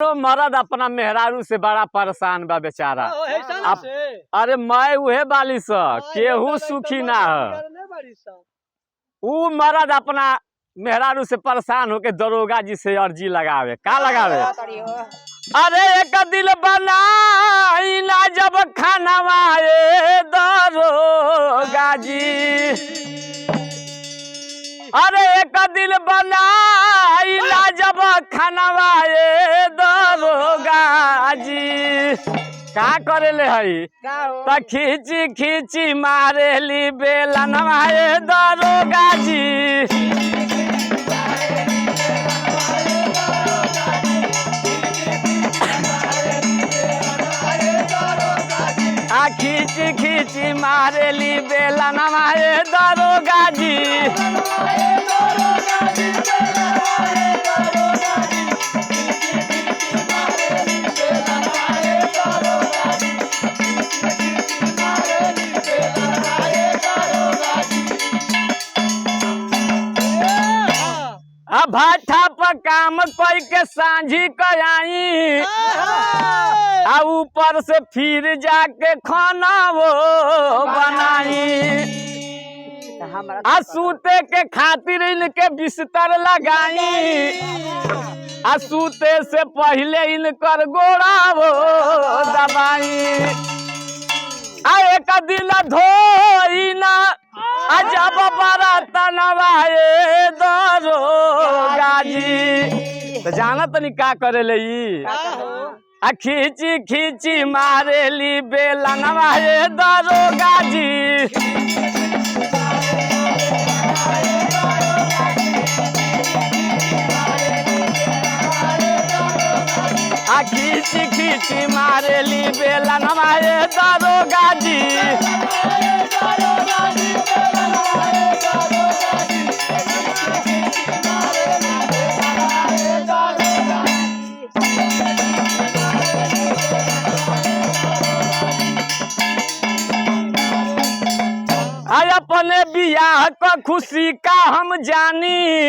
तो मर्द अपना मेहरारू से बड़ा परेशान बा बेचारा। अरे मैं उहे बाली सा केहू सुखी ना है। ऊ मर्द अपना मेहरारू से परेशान होके दरोगा जी से अर्जी लगावे। का लगावे? अरे एक दिल बनाइला जब खानवाए दरोगा जी। अरे एक दिल बनाइला जब खानवाए दरोगा जी। का करेले हई त खींची खींची मारेली बेलनवाए दरोगा जी। आ खींची खींची मारेली बेलनवाए दरोगा जी। भाठा पर काम कोई के सांझी कयाई आ ऊपर से फिर जाके खाना वो बनाई। आ सूते के खातिर इनके बिस्तर लगाई। आ सूते से पहले इनकर गोड़ा वो दबाई। आ एक दिल धोई ना जब बरात नवाए दरोगा जी। तो जाना तनी का करेले ई? आ खींची खींची मारेली बेलनवाए दरोगा जी। आ खींची खींची मारेली बेलनवाए दरोगा जी। अपने बियाह का खुशी का हम जानी।